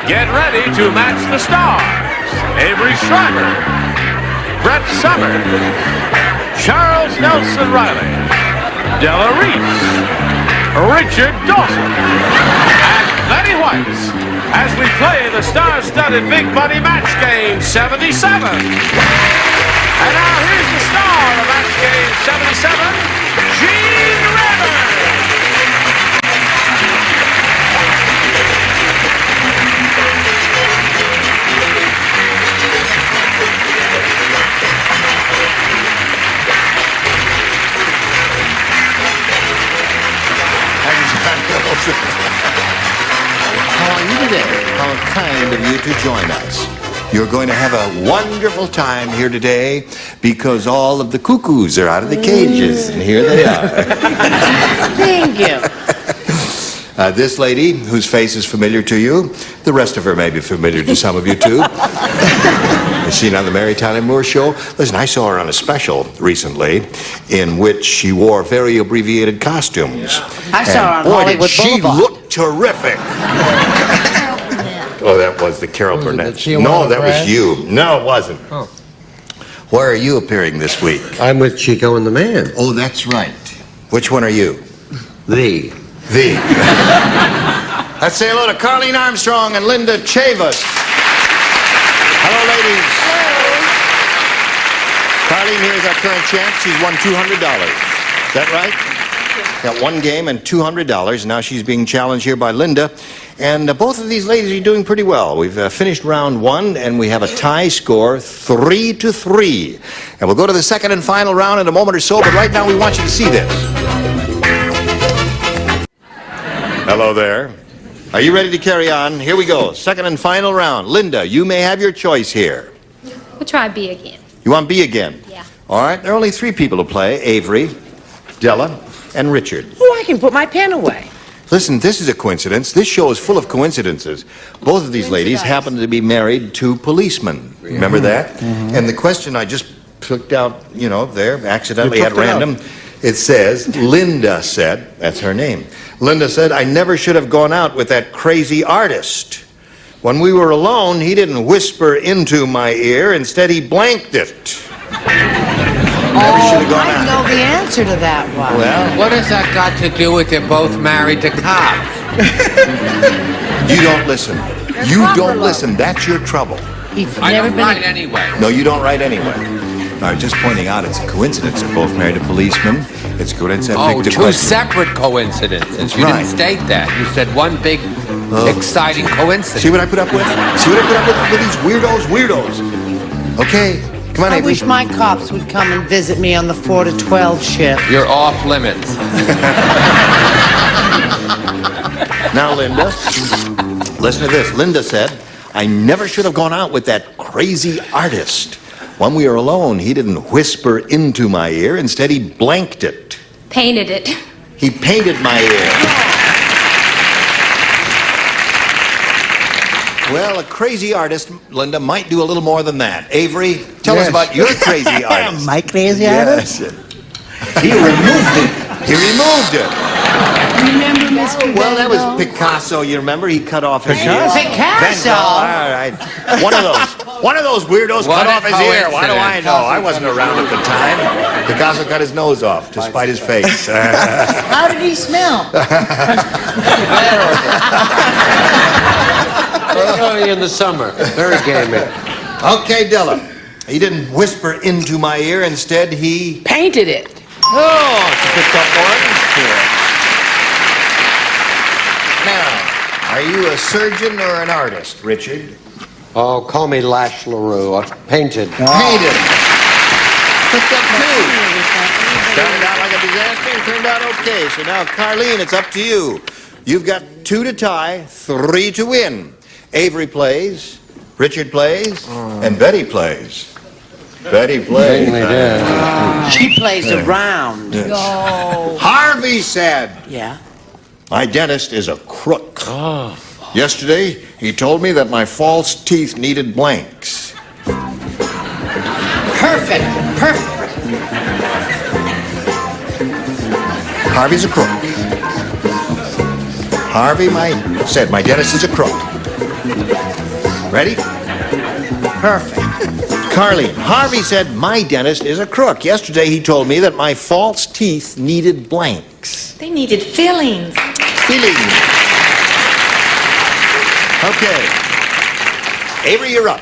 Get ready to match the stars. Avery Schreiber, Brett Summer, Charles Nelson Reilly, Della Reese, Richard Dawson, and Betty White as we play the star-studded Big Money Match Game 77. And now here's the star of Match Game 77, Gene Reilly. How are you today? How kind of you to join us. You're going to have a wonderful time here today because all of the cuckoos are out of the cages, and here they are. Thank you. This lady, whose face is familiar to you, the rest of her may be familiar to some of you too. Is she on the Mary Tyler Moore Show? Listen, I saw her on a special recently in which she wore very abbreviated costumes. I saw her on boy, Hollywood did she Boulevard. look terrific. Oh, that was the Carol Burnett. No, that was you. No, it wasn't. Oh. Where are you appearing this week? I'm with Chico and the Man. Oh, that's right. Which one are you? The. Let's say hello to Carleen Armstrong and Linda Chavis. Hello, ladies. Hello. Carleen here is our current champ. She's won $200. Is that right? Got one game and $200. Now she's being challenged here by Linda. And both of these ladies are doing pretty well. We've finished round one, and we have a tie score, 3-3. And we'll go to the second and final round in a moment or so, but right now we want you to see this. Hello there. Are you ready to carry on? Here we go. Second and final round. Linda, you may have your choice here. We'll try B again. You want B again? Yeah. All right. There are only three people to play. Avery, Della, and Richard. Oh, I can put my pen away. Listen, this is a coincidence. This show is full of coincidences. Both of these ladies happen to be married to policemen. Remember that? Mm-hmm. And the question I just took out, there, accidentally at random, it says, Linda said, that's her name. Linda said, I never should have gone out with that crazy artist. When we were alone, he didn't whisper into my ear. Instead, he blanked it. I know the answer to that one. Well, What has that got to do with they're both married to cops? you don't listen. You don't listen. That's your trouble. You've I never don't been write anyway. No, you don't write anyway. I was just pointing out it's a coincidence. They're both married to policemen. It's a coincidence. Oh, two separate coincidences. You Right. didn't state that. You said one big, exciting coincidence. See what I put up with? See what I put up with these weirdos? Okay, come on, I Avery. wish my cops would come and visit me on the 4 to 12 shift. You're off limits. Now, Linda, listen to this. Linda said, I never should have gone out with that crazy artist. When we were alone, he didn't whisper into my ear. Instead, he blanked it. Painted it. He painted my ear. Well, a crazy artist, Linda, might do a little more than that. Avery, tell us about your crazy artist. My crazy artist? Yes. He removed it. He removed it. Remember Mr. Well, that was Van Gogh? Picasso. You remember? He cut off his ear. Picasso? All right. One of those weirdos What cut a off his ear. Why do I coincidence. know? I wasn't around at the time. Picasso cut his nose off to spite his face. How did he smell? Early in the summer. Very gaming. Okay, Della. He didn't whisper into my ear. Instead, he... Painted it. Oh, she picked up one. Now, are you a surgeon or an artist, Richard? Oh, call me Lash LaRue. Painted. Painted. Picked up two. Started out like a disaster and turned out okay. So now, Carleen, it's up to you. You've got 2 to tie, 3 to win. Avery plays, Richard plays, and Betty plays. Betty plays. She plays around. Yes. Harvey said, Yeah. my dentist is a crook. Yesterday, he told me that my false teeth needed blanks. Perfect. Harvey's a crook. Harvey said my dentist is a crook. Ready? Perfect. Carly, Harvey said my dentist is a crook. Yesterday he told me that my false teeth needed blanks. They needed fillings. Feeling. Okay. Avery, you're up.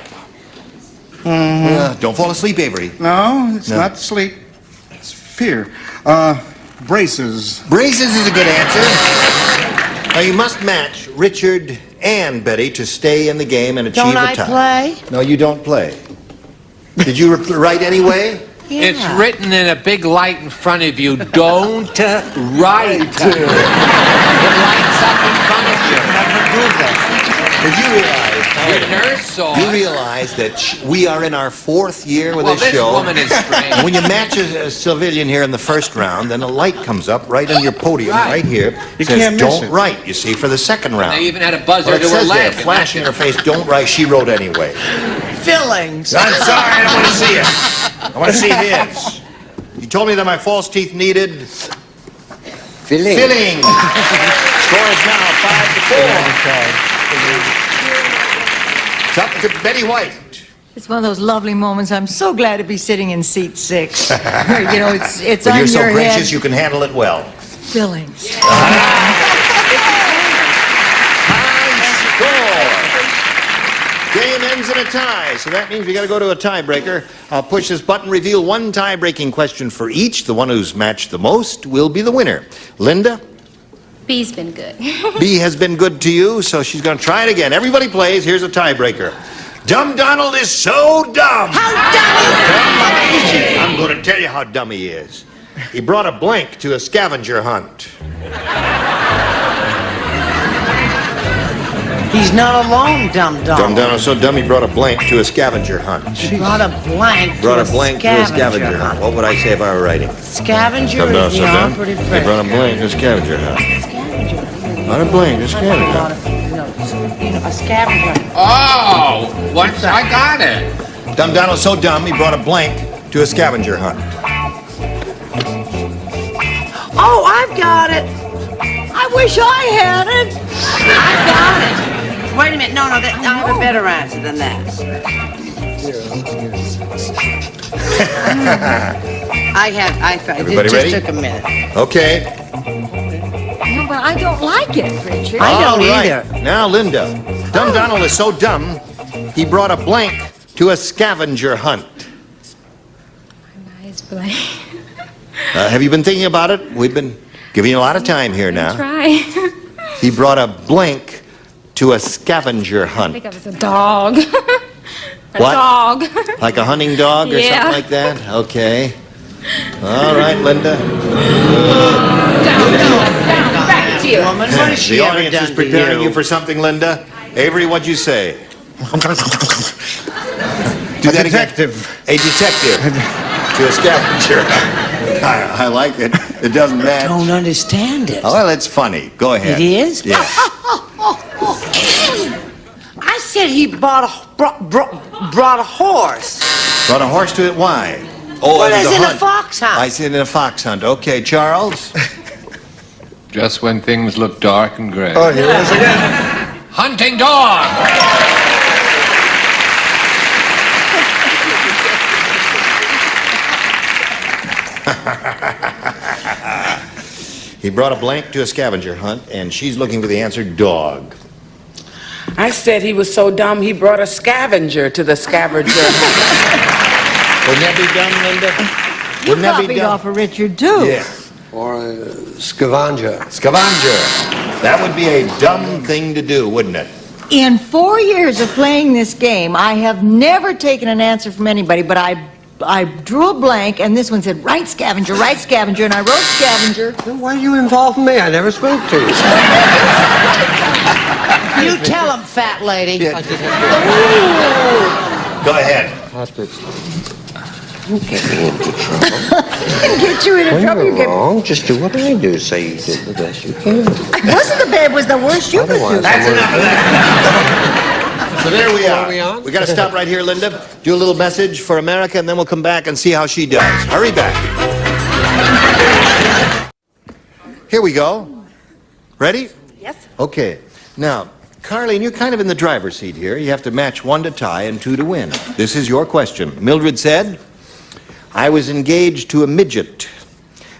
Don't fall asleep, Avery. No, it's not sleep. It's fear. Braces. Braces is a good answer. Now you must match Richard and Betty to stay in the game and achieve Don't a I tie. play? No, you don't play. Did you write anyway? Yeah. It's written in a big light in front of you. Don't write. It lights up in front of you. Did you realize? Your nurse saw You it. realize that we are in our 4th year with Well, this this show. woman is strange. When you match a civilian here in the first round, then a light comes up right on your podium, right here. You says, can't miss don't it. write, you see, for the second round. They even had a buzzer Well, it to her says there, leg. flash in her face, don't write, she wrote anyway. Fillings. I'm sorry, I don't want to see it. I want to see his. You told me that my false teeth needed Filling. filling. Score is now 5-4. It's up to Betty White. It's one of those lovely moments. I'm so glad to be sitting in seat 6. You know, it's But on you're so your gracious, head. you can handle it well. Fillings. High score. Game ends in a tie, so that means we got to go to a tiebreaker. I'll push this button, reveal one tie-breaking question for each. The one who's matched the most will be the winner. Linda? B's been good. B has been good to you, so she's going to try it again. Everybody plays. Here's a tiebreaker. Dumb Donald is so dumb. How dumb is he? I'm going to tell you how dumb he is. He brought a blank to a scavenger hunt. He's not alone, dumb Dumb Donald. Donald's so dumb he brought a blank to a scavenger hunt. He brought a blank Brought to a blank to a scavenger hunt. What would I say if I were writing? Scavenger Dumb Donald's is so the dumb operative he phrase. brought a blank to a scavenger hunt. Brought a blank to a scavenger hunt. A scavenger. Oh, once I got it. Dumb Donald's so dumb he brought a blank to a scavenger hunt. Oh, I've got it. I wish I had it. I got it. Wait a minute. No, I have a better answer than that. It Everybody just ready? took a minute. Okay. No, but I don't like it, Richard. I don't All right. either. Now, Linda. Dumb Donald is so dumb he brought a blank to a scavenger hunt. Nice play. Have you been thinking about it? We've been giving you a lot of time here now. Try. He brought a blank to a scavenger I hunt. think I was a dog. A What? dog. Like a hunting dog or Yeah. something like that? Okay. All right, Linda. Down, back to you. Woman, what has she The ever audience is done preparing to you for something, Linda. Avery, what'd you say? Do that again. Detective. A detective to a scavenger. I like it. It doesn't match. Don't understand it. Oh, well, it's funny. Go ahead. It is? Yeah. I said he brought a horse. Brought a horse to it. Why? Oh, Well, it was it's in a hunt. fox hunt. I said in a fox hunt. Okay, Charles. Just when things look dark and gray. Oh, here it is again. Hunting dog. He brought a blank to a scavenger hunt, and she's looking for the answer, dog. I said he was so dumb he brought a scavenger to the scavenger. Wouldn't that be dumb, Linda? You Wouldn't that be copied dumb? off of Richard, too. Yeah. Or scavenger. Scavenger. That would be a dumb thing to do, wouldn't it? In 4 years of playing this game, I have never taken an answer from anybody, but I drew a blank, and this one said, write scavenger, and I wrote scavenger. Then why are you involving me? I never spoke to you. You tell him, fat lady. Go ahead. You get me into trouble. Get you in When trouble. you're wrong, just do what I do. Say you did the best you can. It wasn't the bad, it was the worst you could do. Otherwise, That's enough of that. So there we Are we are. on? We got to stop right here, Linda. Do a little message for America, and then we'll come back and see how she does. Hurry back. Here we go. Ready? Yes. Okay. Now, Carlene, you're kind of in the driver's seat here. You have to match 1 to tie and 2 to win. This is your question. Mildred said, I was engaged to a midget,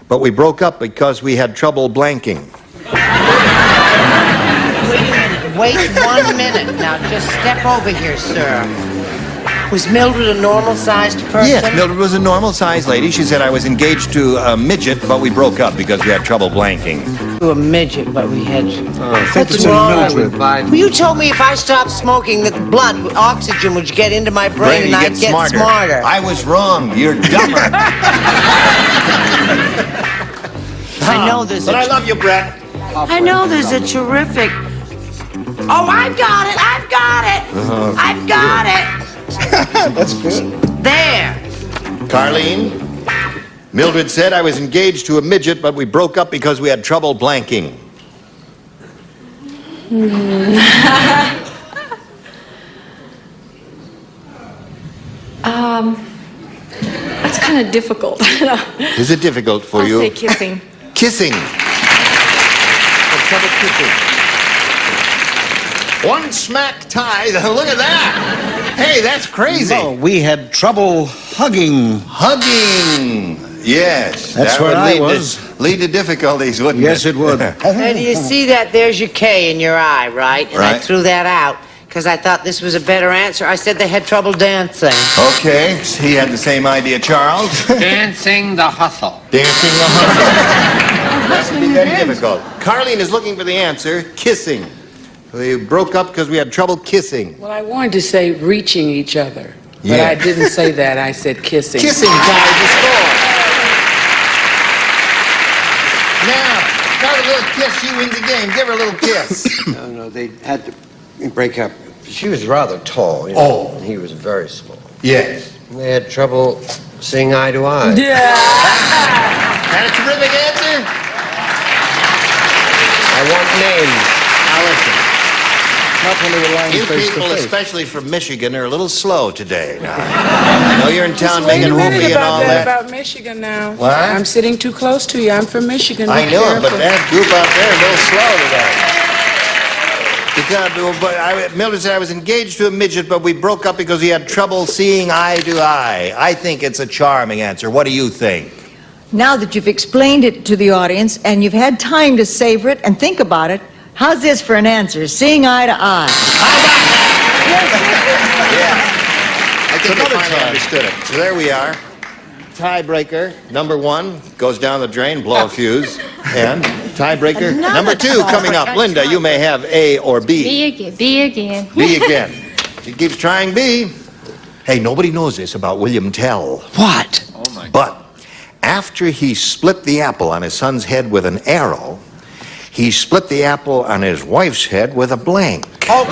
but we broke up because we had trouble blanking. Wait 1 minute. Now, just step over here, sir. Was Mildred a normal-sized person? Yes, Mildred was a normal-sized lady. She said I was engaged to a midget, but we broke up because we had trouble blanking. To a midget, but we had... I think What's it's in wrong? Mildred. Well, you told me if I stopped smoking that the blood, oxygen would get into my brain and you I'd get smarter. I was wrong. You're dumber. I know there's But I love you, Brett. I know there's a terrific... Oh, I've got it! I've got it! I've got it! That's good. There! Carlene, Mildred said I was engaged to a midget, but we broke up because we had trouble blanking. That's kind of difficult. Is it difficult for you? I'll say kissing. Kissing. Had trouble kissing. 1 smack tie. Look at that. Hey, that's crazy. No, we had trouble hugging. Hugging. Yes. That's that where would I lead was. Lead to difficulties, wouldn't it? Yes, it would. Now, do you see that? There's your K in your eye, right? And I Right. threw that out because I thought this was a better answer. I said they had trouble dancing. Okay. He had the same idea, Charles. Dancing the hustle. Dancing the hustle. That would be very difficult. Carlene is looking for the answer. Kissing. We broke up because we had trouble kissing. Well, I wanted to say reaching each other, but Yeah. I didn't say that. I said kissing. Kissing ties the score. Now, got a little kiss. She wins the game. Give her a little kiss. No, they had to break up. She was rather tall, you know, Oh. and he was very small. Yes. And they had trouble seeing eye to eye. That a terrific answer? I want names. Now listen. Not when they were lying You face to people, face. especially from Michigan, are a little slow today. Now, I know you're in town Wait a making minute whoopee and all about that. about Michigan now. What? I'm sitting too close to you. I'm from Michigan. I Be know it, but careful. that group out there is a little slow today. Because Mildred said I was engaged to a midget, but we broke up because he had trouble seeing eye to eye. I think it's a charming answer. What do you think? Now that you've explained it to the audience and you've had time to savor it and think about it, how's this for an answer? Seeing eye to eye. Yeah. I think they Another finally tie. understood it. So there we are. Tiebreaker, number 1, goes down the drain, blow a fuse. And tiebreaker, number 2 coming up. Linda, you may have A or B. B again. B again. B again. She keeps trying B. Hey, nobody knows this about William Tell. What? But after he split the apple on his son's head with an arrow, he split the apple on his wife's head with a blank. Oh,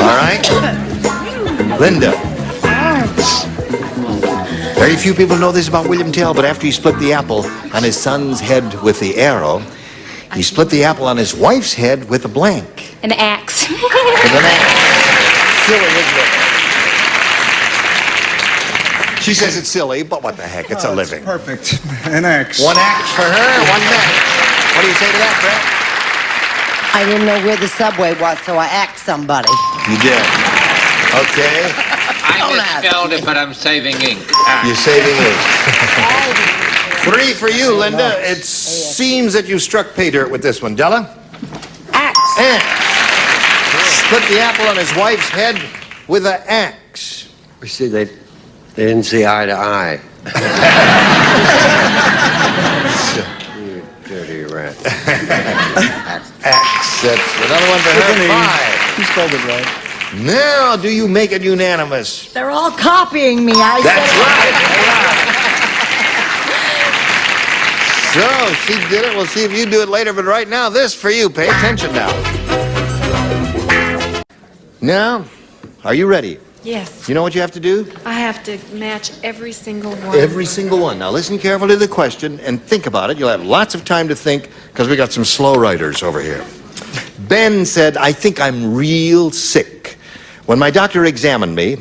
All right? Linda. Very few people know this about William Tell, but after he split the apple on his son's head with the arrow, he split the apple on his wife's head with a blank. An axe. With an axe. Silly, isn't it? She says it's silly, but what the heck? It's a living. Perfect. An axe. 1 axe for her, 1 match. What do you say to that, Brett? I didn't know where the subway was, so I asked somebody. You did. Okay. I misspelled it, but I'm saving ink. You're saving it. 3 for you, Linda. It seems that you struck pay dirt with this one. Della? Axe. Axe. Split the apple on his wife's head with an axe. You see, they didn't see eye to eye. You dirty rat. Axe. That's another one for her. 5. You spelled it right. Now, do you make it unanimous? They're all copying me. I That's said right. So, she did it. We'll see if you do it later. But right now, this for you. Pay attention now. Now, are you ready? Yes. You know what you have to do? I have to match every single one. Every single one. Now listen carefully to the question and think about it. You'll have lots of time to think because we got some slow writers over here. Ben said, I think I'm real sick. When my doctor examined me,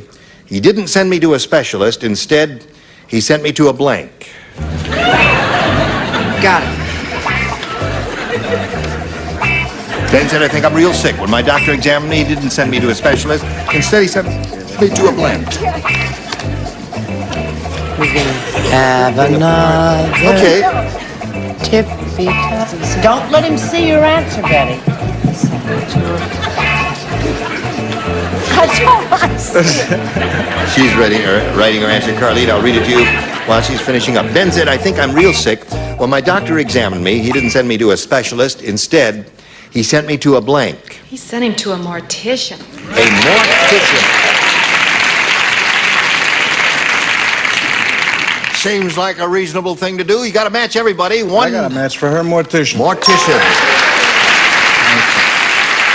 he didn't send me to a specialist. Instead, he sent me to a blank. Got it. Ben said, I think I'm real sick. When my doctor examined me, he didn't send me to a specialist. Instead, he sent me to a blank. We're gonna have another Okay. tippy top. Don't let him see your answer, Betty. She's writing her answer. Carlene, I'll read it to you while she's finishing up. Ben said, I think I'm real sick. When my doctor examined me, he didn't send me to a specialist. Instead, he sent me to a blank. He sent him to a mortician. A mortician. Seems like a reasonable thing to do. You got to match everybody. I got a match for her, mortician. Mortician.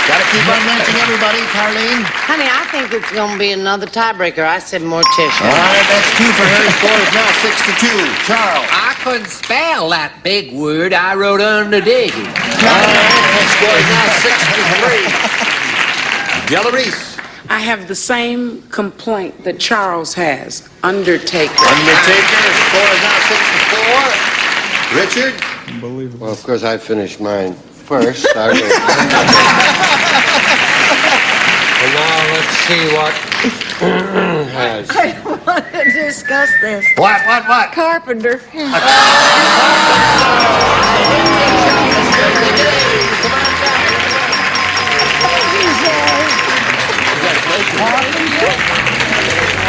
Got to keep on matching everybody, Carlene. Honey, I think it's going to be another tiebreaker. I said mortician. All right, that's 2 for her. Score is now 6-2. Charles. I couldn't spell that big word I wrote under Diggy. All right, that score is now 6-3. Della Reese. I have the same complaint that Charles has. Undertaker. Undertaker. Score is now 6-4. Richard. Unbelievable. Well, of course, I finished mine first. Well, now let's see what has. I don't want to discuss this. What? Carpenter.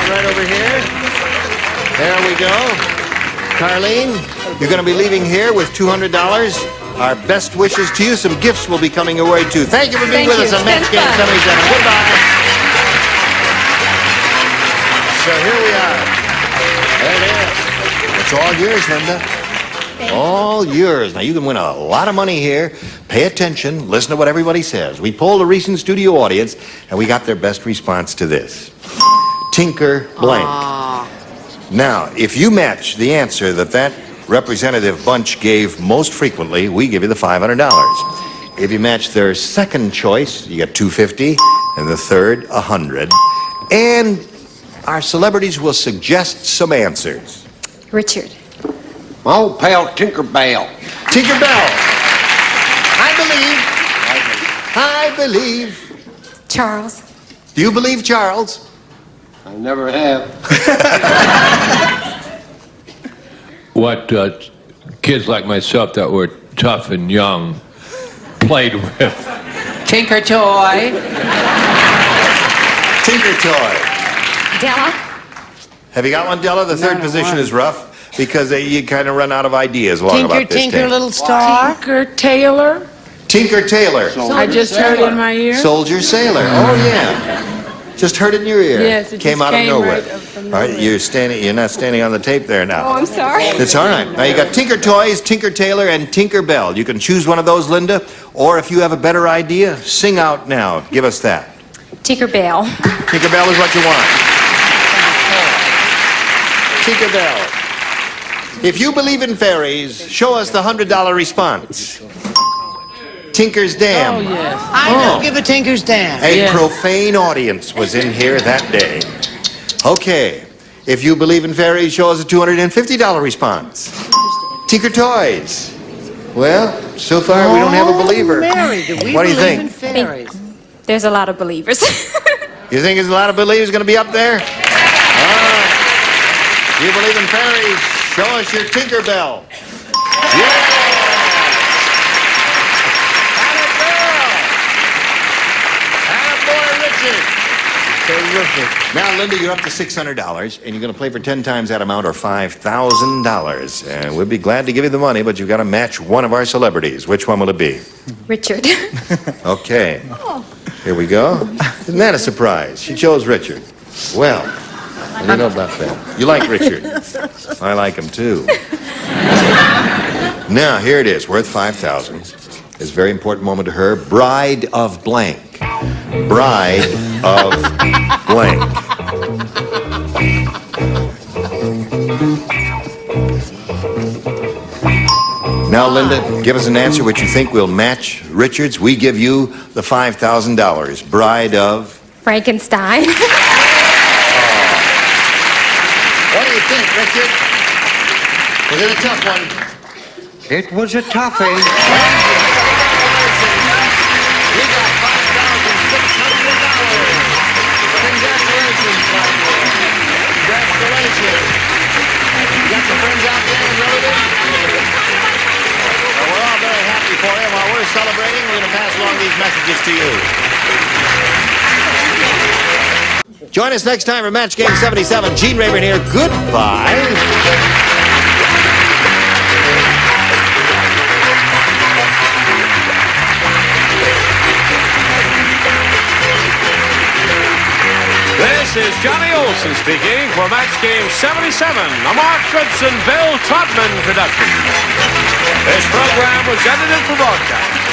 Right over here. There we go. Carlene, you're going to be leaving here with $200. Our best wishes to you. Some gifts will be coming your way, too. Thank you for being with us on Match Game 77. Goodbye. So here we are. There it is. It's all yours, Linda. All yours. Now, you can win a lot of money here. Pay attention. Listen to what everybody says. We polled a recent studio audience, and we got their best response to this. Tinker blank. Now, if you match the answer that representative bunch gave most frequently, we give you the $500. If you match their second choice, you get $250, and the third, $100. And our celebrities will suggest some answers. Richard. My old pal Tinkerbell. Tinkerbell. I believe. Charles. Do you believe Charles? I never have. What kids like myself that were tough and young played with. Tinker Toy. Tinker Toy. Della. Have you got one, Della? The third position is rough because you kind of run out of ideas along about this Tinker, thing. little star. Tinker Taylor. Tinker Taylor. I just heard in my ear. Soldier Sailor. Oh, yeah. Just heard it in your ear. Yes, it came just out of came nowhere. right up from All right, nowhere. you're not standing on the tape there now. Oh, I'm sorry. It's all right. Now you got Tinker Toys, Tinker Tailor, and Tinker Bell. You can choose one of those, Linda, or if you have a better idea, sing out now. Give us that. Tinker Bell. Tinker Bell is what you want. Tinker Bell. If you believe in fairies, show us the $100 response. Tinker's Dam. Oh, yes. I don't give a Tinker's Dam. A Yes. profane audience was in here that day. Okay. If you believe in fairies, show us a $250 response. Tinker Toys. Well, so far we don't have a believer. Mary, do we What do you believe in think? fairies? There's a lot of believers. You think there's a lot of believers going to be up there? All right. You believe in fairies? Show us your Tinker Bell. Yeah! Terrific. Now, Linda, you're up to $600, and you're going to play for 10 times that amount, or $5,000. And we'd be glad to give you the money, but you've got to match one of our celebrities. Which one will it be? Richard. Okay. Here we go. Isn't that a surprise? She chose Richard. Well, what do you know about that? You like Richard? I like him, too. Now, here it is, worth $5,000. It's a very important moment to her. Bride of blank. Bride of blank. Now, Linda, give us an answer which you think will match Richard's. We give you the $5,000. Bride of... Frankenstein. What do you think, Richard? Was it a tough one? It was a toughie. You got $5,600. Congratulations, my boy. Congratulations. You got some friends out there and relatives? Well, we're all very happy for you. While we're celebrating, we're going to pass along these messages to you. Join us next time for Match Game 77. Gene Rayburn here. Goodbye. This is Johnny Olson speaking for Match Game 77, a Mark Goodson, Bill Todman production. This program was edited for broadcast